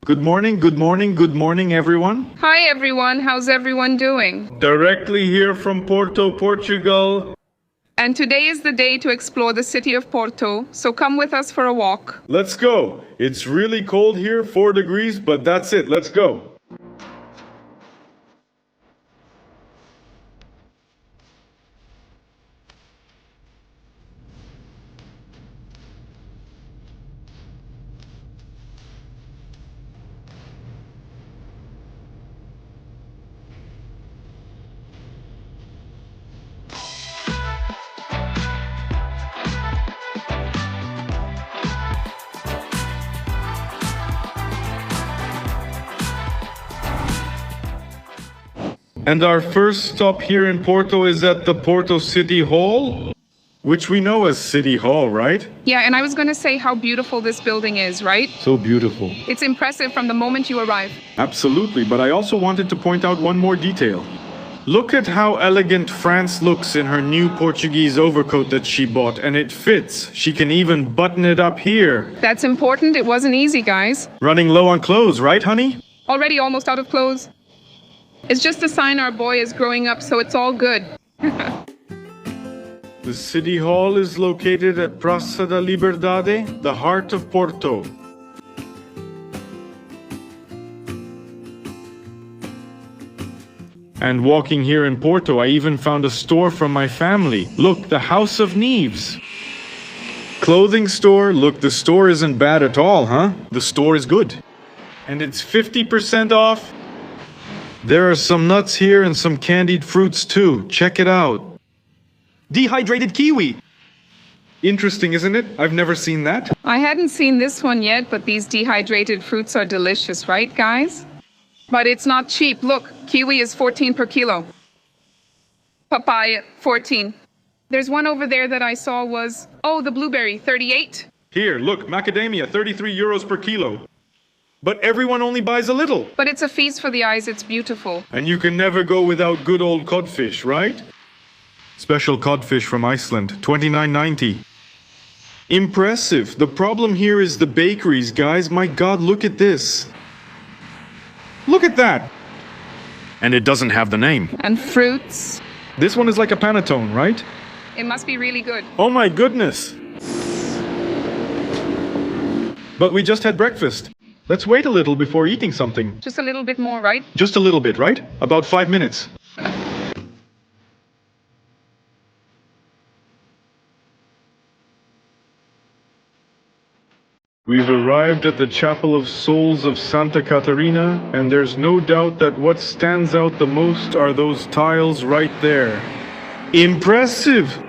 Good morning, good morning, good morning, everyone. Hi everyone, how's everyone doing? Directly here from Porto, Portugal. And today is the day to explore the city of Porto, so come with us for a walk. Let's go. It's really cold here, 4 degrees, but that's it. Let's go. And our first stop here in Porto is at the Porto City Hall, which we know as City Hall, right? Yeah, and I was going to say how beautiful this building is, right? So beautiful. It's impressive from the moment you arrive. Absolutely, but I also wanted to point out one more detail. Look at how elegant France looks in her new Portuguese overcoat that she bought, and it fits. She can even button it up here. That's important. It wasn't easy, guys. Running low on clothes, right, honey? Already almost out of clothes. It's just a sign our boy is growing up, so it's all good. The City Hall is located at Praça da Liberdade, the heart of Porto. And walking here in Porto, I even found a store from my family. Look, the House of Neves. Clothing store. Look, the store isn't bad at all, huh? The store is good. And it's 50% off. There are some nuts here and some candied fruits too. Check it out. Dehydrated kiwi. Interesting, isn't it? I've never seen that. I hadn't seen this one yet, but these dehydrated fruits are delicious, right, guys? But it's not cheap. Look, kiwi is 14 per kilo. Papaya, 14. There's one over there that I saw was, oh, the blueberry, 38. Here, look, macadamia, 33 euros per kilo. But everyone only buys a little. But it's a feast for the eyes, it's beautiful. And you can never go without good old codfish, right? Special codfish from Iceland, 29.90. Impressive. The problem here is the bakeries, guys. My God, look at this. Look at that. And it doesn't have the name. And fruits. This one is like a panettone, right? It must be really good. Oh my goodness. But we just had breakfast. Let's wait a little before eating something. Just a little bit more, right? Just a little bit, right? About 5 minutes. We've arrived at the Chapel of Souls of Santa Catarina, and there's no doubt that what stands out the most are those tiles right there. Impressive!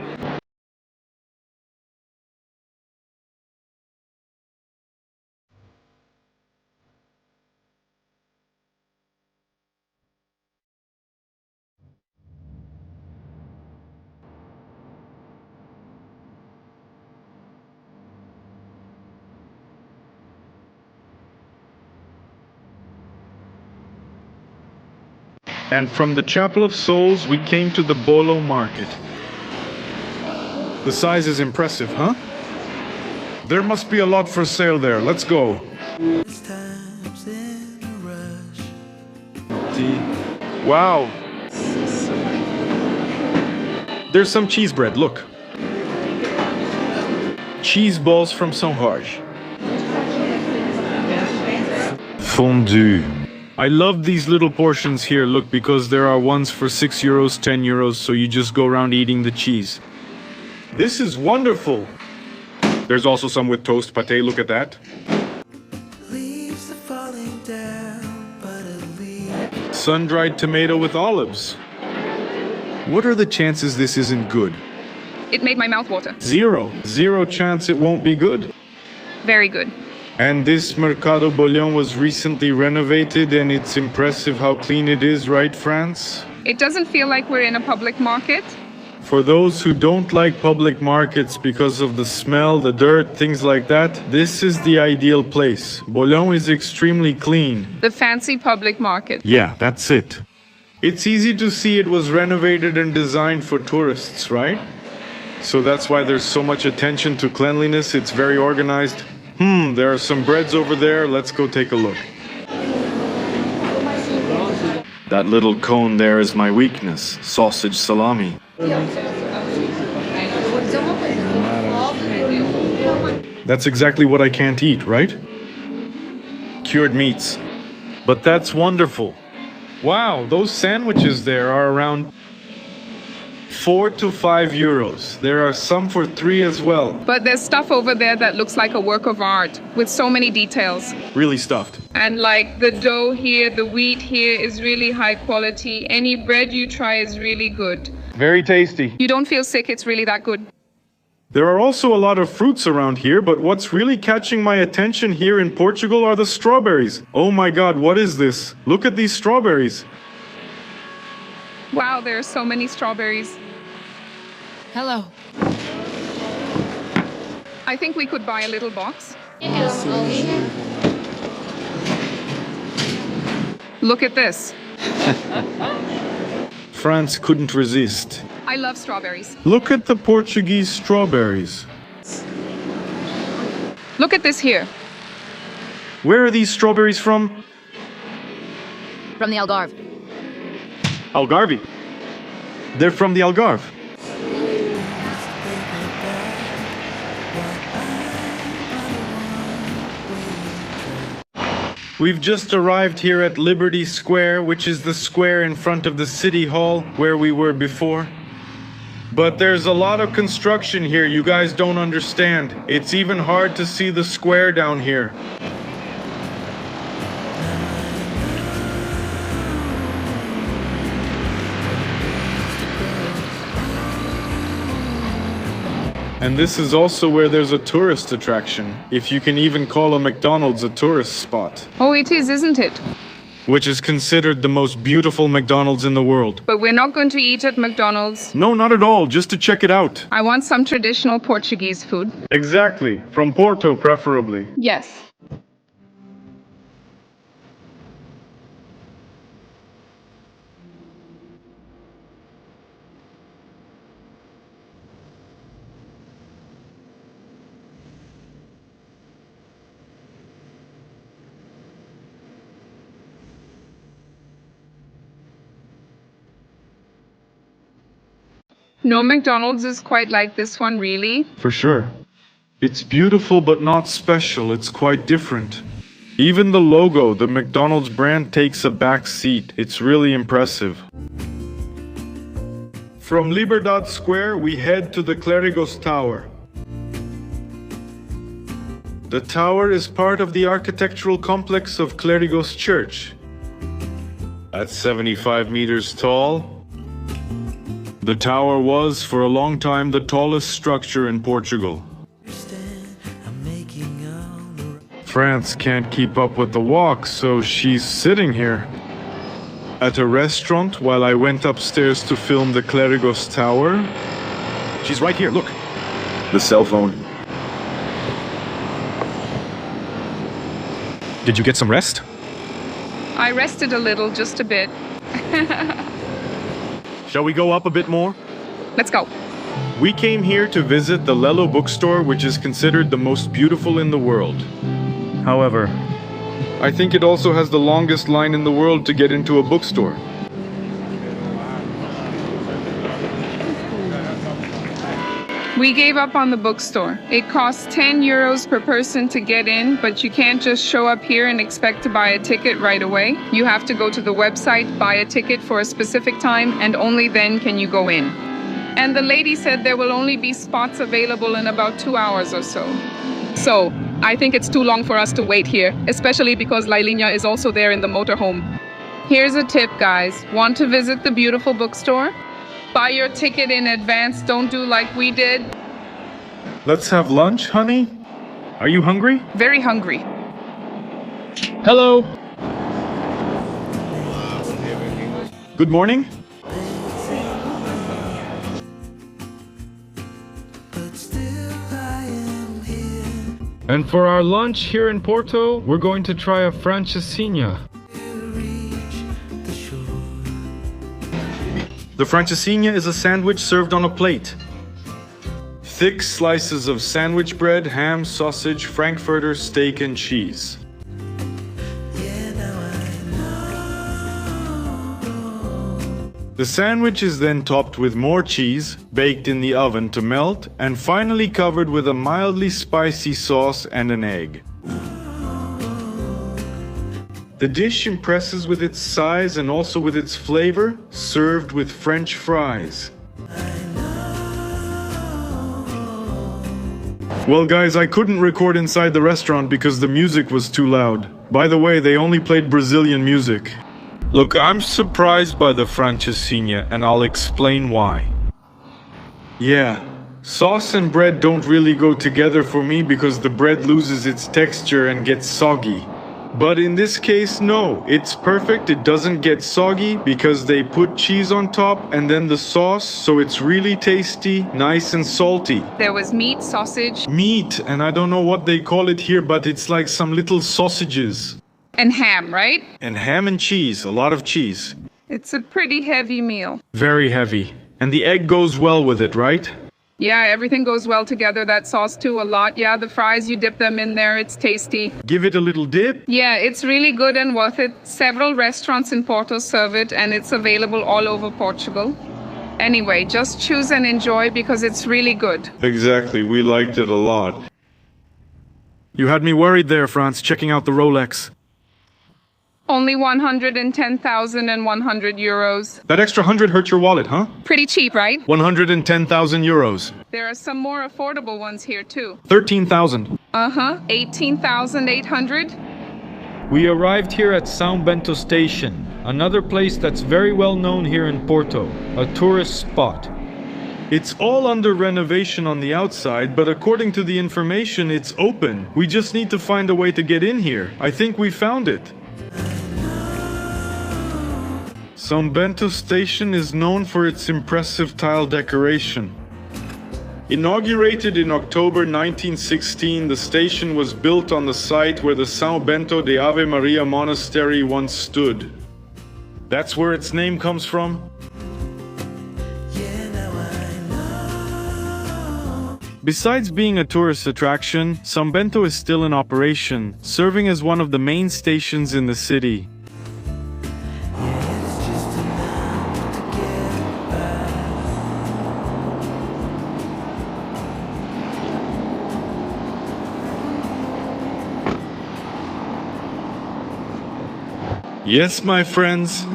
And from the Chapel of Souls, we came to the Bolo market. The size is impressive, huh? There must be a lot for sale there. Let's go. Wow. There's some cheese bread, look. Cheese balls from Saint-Georges. Fondue. I love these little portions here, look, because there are ones for 6 euros, 10 euros, so you just go around eating the cheese. This is wonderful. There's also some with toast pate, look at that. Leaves are falling down, but a leaf. Sun-dried tomato with olives. What are the chances this isn't good? It made my mouth water. Zero. Zero chance it won't be good. Very good. And this Mercado Bolhão was recently renovated, and it's impressive how clean it is, right, France? It doesn't feel like we're in a public market. For those who don't like public markets because of the smell, the dirt, things like that, this is the ideal place. Bolhão is extremely clean. The fancy public market. Yeah, that's it. It's easy to see it was renovated and designed for tourists, right? So that's why there's so much attention to cleanliness. It's very organized. There are some breads over there. Let's go take a look. That little cone there is my weakness, sausage salami. That's exactly what I can't eat, right? Cured meats. But that's wonderful. Wow, those sandwiches there are around 4 to 5 euros. There are some for 3 as well. But there's stuff over there that looks like a work of art with so many details. Really stuffed. And like the dough here, the wheat here is really high quality. Any bread you try is really good. Very tasty. You don't feel sick, it's really that good. There are also a lot of fruits around here, but what's really catching my attention here in Portugal are the strawberries. Oh my God, what is this? Look at these strawberries. Wow, there are so many strawberries. Hello. I think we could buy a little box. Look at this. France couldn't resist. I love strawberries. Look at the Portuguese strawberries. Look at this here. Where are these strawberries from? From the Algarve. Algarve. They're from the Algarve. We've just arrived here at Liberty Square, which is the square in front of the City Hall where we were before. But there's a lot of construction here you guys don't understand. It's even hard to see the square down here. And this is also where there's a tourist attraction, if you can even call a McDonald's a tourist spot. Oh, it is, isn't it? Which is considered the most beautiful McDonald's in the world. But we're not going to eat at McDonald's. No, not at all, just to check it out. I want some traditional Portuguese food. Exactly, from Porto preferably. Yes. No McDonald's is quite like this one, really. For sure. It's beautiful but not special, it's quite different. Even the logo, the McDonald's brand, takes a back seat. It's really impressive. From Liberdade Square, we head to the Clérigos Tower. The tower is part of the architectural complex of Clérigos Church. At 75 meters tall, the tower was, for a long time, the tallest structure in Portugal. France can't keep up with the walk, so she's sitting here at a restaurant while I went upstairs to film the Clérigos Tower. She's right here, look. The cell phone. Did you get some rest? I rested a little, just a bit. Shall we go up a bit more? Let's go. We came here to visit the Lello Bookstore, which is considered the most beautiful in the world. However, I think it also has the longest line in the world to get into a bookstore. We gave up on the bookstore. It costs 10 euros per person to get in, but you can't just show up here and expect to buy a ticket right away. You have to go to the website, buy a ticket for a specific time, and only then can you go in. And the lady said there will only be spots available in about 2 hours or so. So, I think it's too long for us to wait here, especially because Lailinha is also there in the motorhome. Here's a tip, guys. Want to visit the beautiful bookstore? Buy your ticket in advance, don't do like we did. Let's have lunch, honey. Are you hungry? Very hungry. Hello. Good morning. And for our lunch here in Porto, we're going to try a Francesinha. The Francesinha is a sandwich served on a plate. Thick slices of sandwich bread, ham, sausage, frankfurter, steak, and cheese. The sandwich is then topped with more cheese, baked in the oven to melt, and finally covered with a mildly spicy sauce and an egg. The dish impresses with its size and also with its flavor, served with French fries. Well guys, I couldn't record inside the restaurant because the music was too loud. By the way, they only played Brazilian music. Look, I'm surprised by the Francesinha, and I'll explain why. Yeah, sauce and bread don't really go together for me because the bread loses its texture and gets soggy. But in this case, no, it's perfect. It doesn't get soggy because they put cheese on top and then the sauce, so it's really tasty, nice and salty. There was meat, sausage, Meat, and I don't know what they call it here, but it's like some little sausages. and ham, right? And ham and cheese, a lot of cheese. It's a pretty heavy meal. Very heavy. And the egg goes well with it, right? Yeah, everything goes well together. That sauce too, a lot. Yeah, the fries, you dip them in there. It's tasty. Give it a little dip. Yeah, it's really good and worth it. Several restaurants in Porto serve it, and it's available all over Portugal. Anyway, just choose and enjoy because it's really good. Exactly, we liked it a lot. You had me worried there, France, checking out the Rolex. Only 110,100 euros. That extra 100 hurt your wallet, huh? Pretty cheap, right? 110,000 euros. There are some more affordable ones here too. 13,000. 18,800. We arrived here at São Bento station, another place that's very well known here in Porto, a tourist spot. It's all under renovation on the outside, but according to the information, it's open. We just need to find a way to get in here. I think we found it. São Bento station is known for its impressive tile decoration. Inaugurated in October 1916, the station was built on the site where the São Bento de Ave Maria monastery once stood. That's where its name comes from? Besides being a tourist attraction, São Bento is still in operation, serving as one of the main stations in the city. Yes, my friends,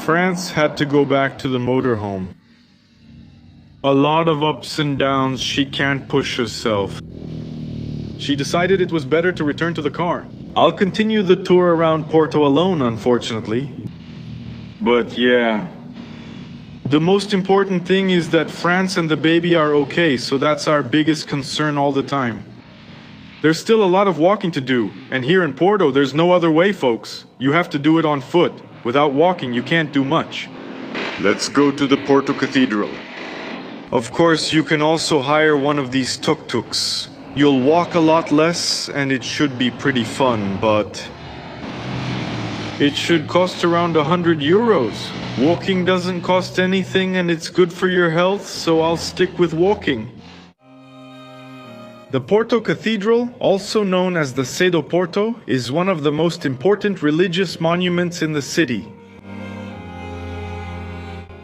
France had to go back to the motorhome. A lot of ups and downs, she can't push herself. She decided it was better to return to the car. I'll continue the tour around Porto alone, unfortunately. But yeah. The most important thing is that France and the baby are okay, so that's our biggest concern all the time. There's still a lot of walking to do, and here in Porto, there's no other way, folks. You have to do it on foot. Without walking, you can't do much. Let's go to the Porto Cathedral. Of course, you can also hire one of these tuk-tuks. You'll walk a lot less, and it should be pretty fun, but it should cost around 100 euros. Walking doesn't cost anything, and it's good for your health, so I'll stick with walking. The Porto Cathedral, also known as the Sé do Porto, is one of the most important religious monuments in the city.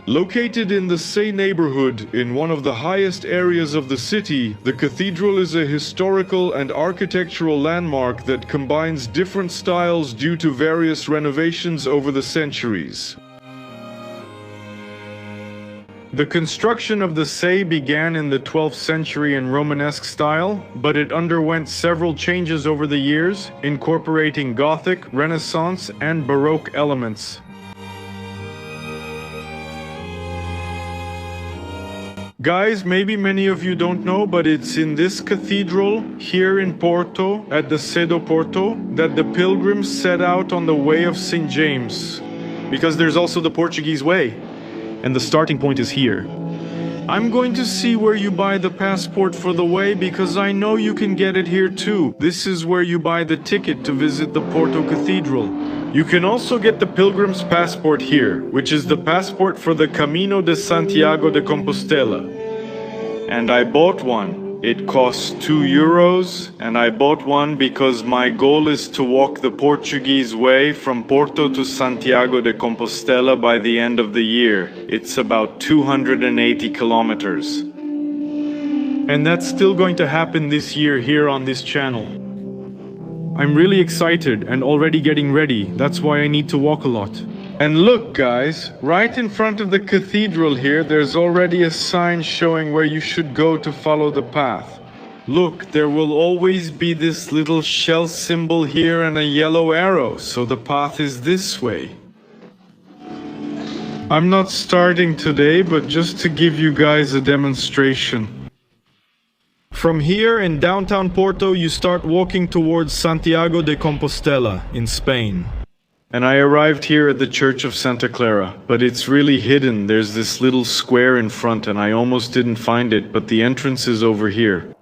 Located in the Sé neighborhood, in one of the highest areas of the city, the cathedral is a historical and architectural landmark that combines different styles due to various renovations over the centuries. The construction of the Sé began in the 12th century in Romanesque style, but it underwent several changes over the years, incorporating Gothic, Renaissance, and Baroque elements. Guys, maybe many of you don't know, but it's in this cathedral, here in Porto, at the Sé do Porto, that the pilgrims set out on the Way of St. James. Because there's also the Portuguese way. And the starting point is here. I'm going to see where you buy the passport for the way because I know you can get it here too. This is where you buy the ticket to visit the Porto Cathedral. You can also get the pilgrim's passport here, which is the passport for the Camino de Santiago de Compostela. And I bought one. It costs €2, and I bought one because my goal is to walk the Portuguese way from Porto to Santiago de Compostela by the end of the year. It's about 280 kilometers. And that's still going to happen this year here on this channel. I'm really excited and already getting ready. That's why I need to walk a lot. And look, guys, right in front of the cathedral here, there's already a sign showing where you should go to follow the path. Look, there will always be this little shell symbol here and a yellow arrow, so the path is this way. I'm not starting today, but just to give you guys a demonstration. From here in downtown Porto, you start walking towards Santiago de Compostela in Spain. And I arrived here at the Church of Santa Clara, but it's really hidden. There's this little square in front and I almost didn't find it, but the entrance is over here.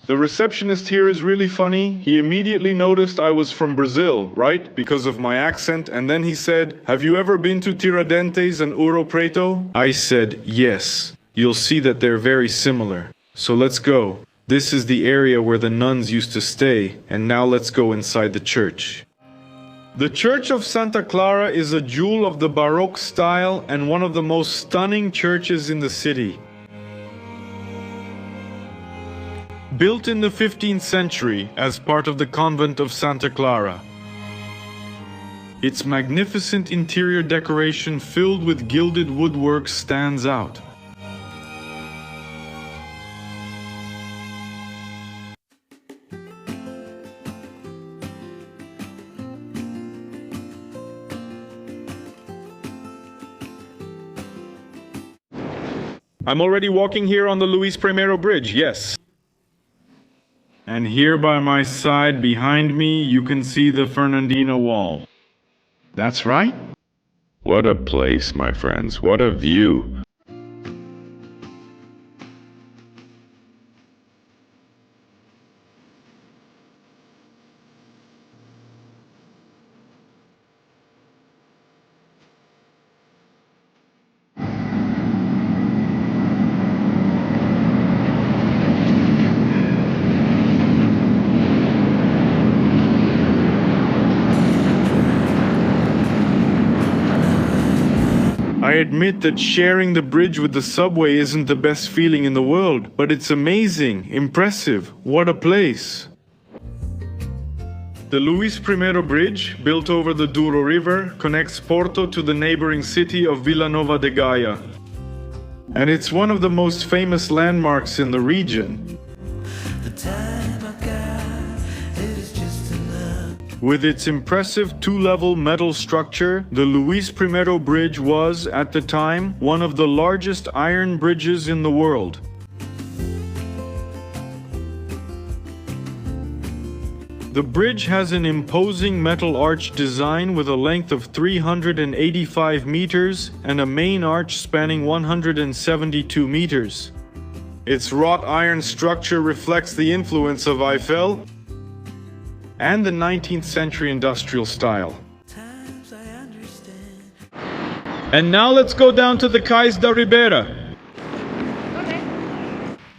The receptionist here is really funny. He immediately noticed I was from Brazil, right? Because of my accent. And then he said, "Have you ever been to Tiradentes and Ouro Preto?" I said, "Yes." You'll see that they're very similar. So let's go. This is the area where the nuns used to stay. And now let's go inside the church. The Church of Santa Clara is a jewel of the Baroque style and one of the most stunning churches in the city. Built in the 15th century as part of the convent of Santa Clara. Its magnificent interior decoration filled with gilded woodwork stands out. I'm already walking here on the Luis Primero Bridge, yes. And here by my side, behind me, you can see the Fernandina Wall. That's right. What a place, my friends. What a view. I admit that sharing the bridge with the subway isn't the best feeling in the world, but it's amazing, impressive, what a place. The Luis Primero Bridge, built over the Douro River, connects Porto to the neighboring city of Vila Nova de Gaia. And it's one of the most famous landmarks in the region. The time I got, it is just enough. With its impressive two-level metal structure, the Luis Primero Bridge was, at the time, one of the largest iron bridges in the world. The bridge has an imposing metal arch design with a length of 385 meters and a main arch spanning 172 meters. Its wrought iron structure reflects the influence of Eiffel and the 19th century industrial style. Times I understand. And now let's go down to the Cais da Ribeira.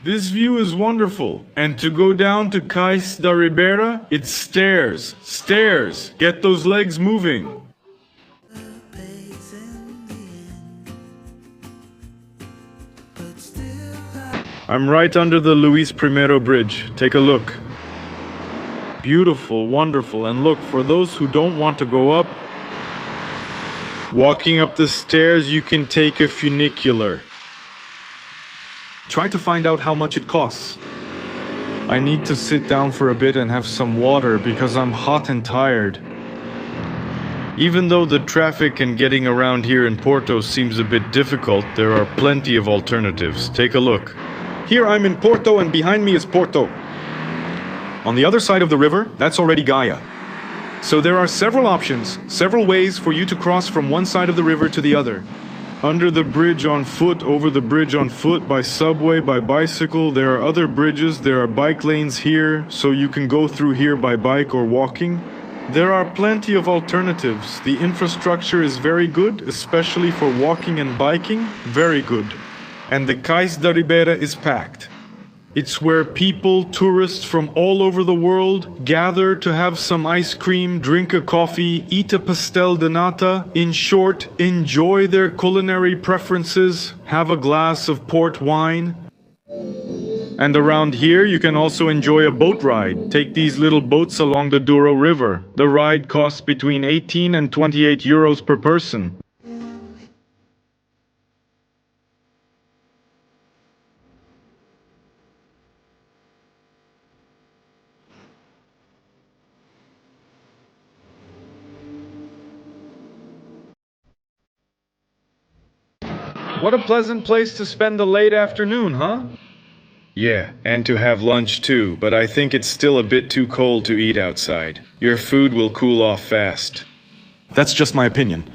This view is wonderful. And to go down to Cais da Ribeira, it's stairs, stairs. Get those legs moving. Pays in the end. But still I'm right under the Luis Primero Bridge. Take a look. Beautiful, wonderful, and look, for those who don't want to go up, walking up the stairs, you can take a funicular. Try to find out how much it costs. I need to sit down for a bit and have some water because I'm hot and tired. Even though the traffic and getting around here in Porto seems a bit difficult, there are plenty of alternatives. Take a look. Here I'm in Porto and behind me is Porto. On the other side of the river, that's already Gaia. So there are several options, several ways for you to cross from one side of the river to the other. Under the bridge on foot, over the bridge on foot, by subway, by bicycle. There are other bridges, there are bike lanes here, so you can go through here by bike or walking. There are plenty of alternatives. The infrastructure is very good, especially for walking and biking, very good. And the Cais da Ribeira is packed. It's where people, tourists from all over the world, gather to have some ice cream, drink a coffee, eat a pastel de nata, in short, enjoy their culinary preferences, have a glass of port wine. And around here you can also enjoy a boat ride. Take these little boats along the Douro River. The ride costs between 18 and 28 euros per person. What a pleasant place to spend the late afternoon, huh? Yeah, and to have lunch too, but I think it's still a bit too cold to eat outside. Your food will cool off fast. That's just my opinion.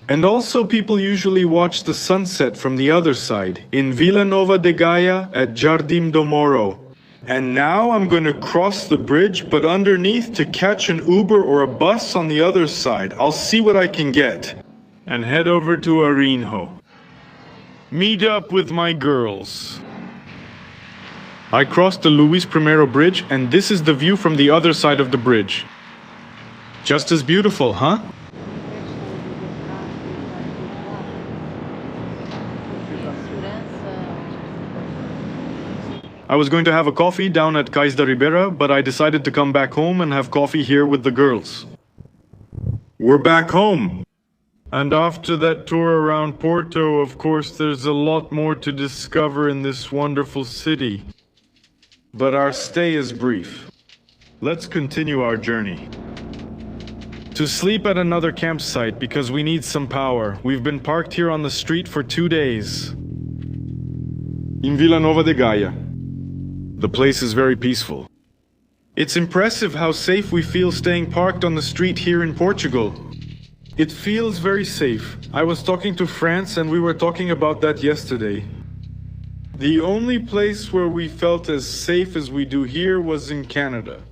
And also people usually watch the sunset from the other side, in Vila Nova de Gaia at Jardim do Moro. And now I'm going to cross the bridge, but underneath to catch an Uber or a bus on the other side. I'll see what I can get. And head over to Arinho. Meet up with my girls. I crossed the Luis Primero Bridge, and this is the view from the other side of the bridge. Just as beautiful, huh? I was going to have a coffee down at Cais da Ribeira, but I decided to come back home and have coffee here with the girls. We're back home! And after that tour around Porto, of course, there's a lot more to discover in this wonderful city. But our stay is brief. Let's continue our journey. To sleep at another campsite because we need some power. We've been parked here on the street for 2 days. In Vila Nova de Gaia. The place is very peaceful. It's impressive how safe we feel staying parked on the street here in Portugal. It feels very safe. I was talking to France and we were talking about that yesterday. The only place where we felt as safe as we do here was in Canada.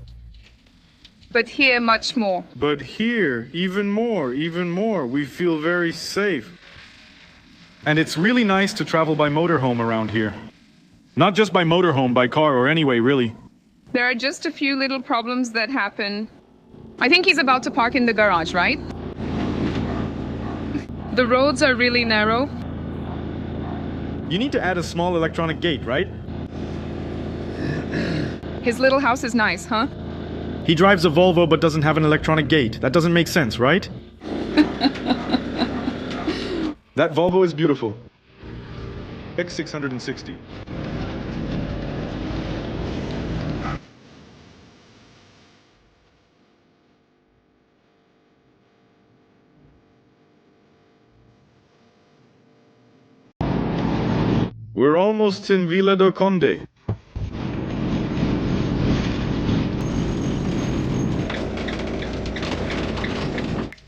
But here, much more. But here, even more. We feel very safe. And it's really nice to travel by motorhome around here. Not just by motorhome, by car or anyway, really. There are just a few little problems that happen. I think he's about to park in the garage, right? The roads are really narrow. You need to add a small electronic gate, right? His little house is nice, huh? He drives a Volvo but doesn't have an electronic gate. That doesn't make sense, right? That Volvo is beautiful. X660. We're almost in Vila do Conde.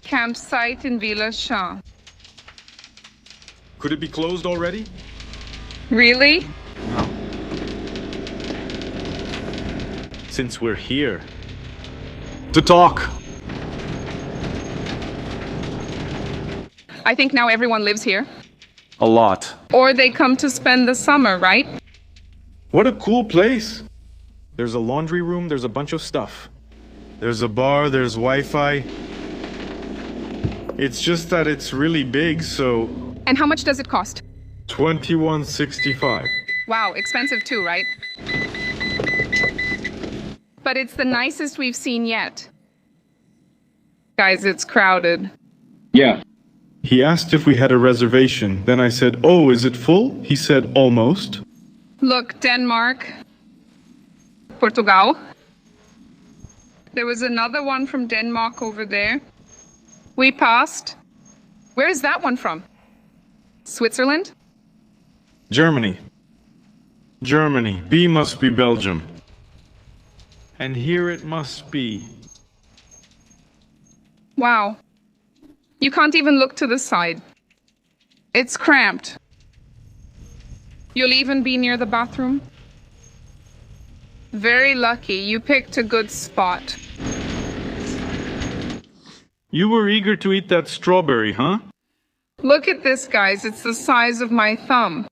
Campsite in Vila Chá. Could it be closed already? Really? No. Since we're here. To talk. I think now everyone lives here. A lot. Or they come to spend the summer, right? What a cool place. There's a laundry room, there's a bunch of stuff. There's a bar, there's Wi-Fi. It's just that it's really big, so... And how much does it cost? $21.65. Wow, expensive too, right? But it's the nicest we've seen yet. Guys, it's crowded. Yeah. He asked if we had a reservation. Then I said, "Oh, is it full?" He said, "Almost." Look, Denmark. Portugal. There was another one from Denmark over there. We passed. Where is that one from? Switzerland? Germany. Germany. B must be Belgium. And here it must be. Wow. You can't even look to the side. It's cramped. You'll even be near the bathroom? Very lucky. You picked a good spot. You were eager to eat that strawberry, huh? Look at this, guys. It's the size of my thumb.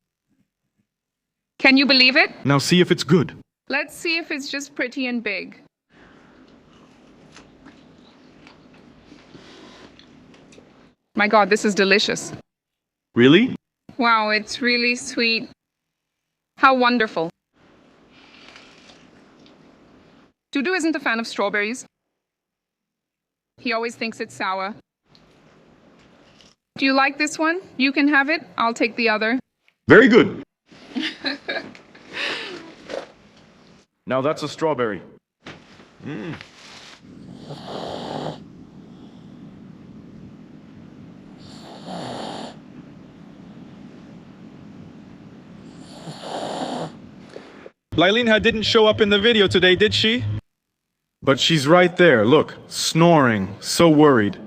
Can you believe it? Now see if it's good. Let's see if it's just pretty and big. My God, this is delicious. Really? Wow, it's really sweet. How wonderful. Dudu isn't a fan of strawberries. He always thinks it's sour. Do you like this one? You can have it. I'll take the other. Very good. Now that's a strawberry. Lylene didn't show up in the video today, did she? But she's right there, look, snoring, so worried.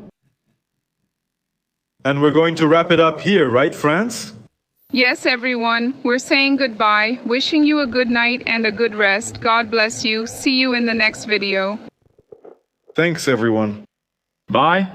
And we're going to wrap it up here, right, France? Yes, everyone. We're saying goodbye, wishing you a good night and a good rest. God bless you. See you in the next video. Thanks, everyone. Bye.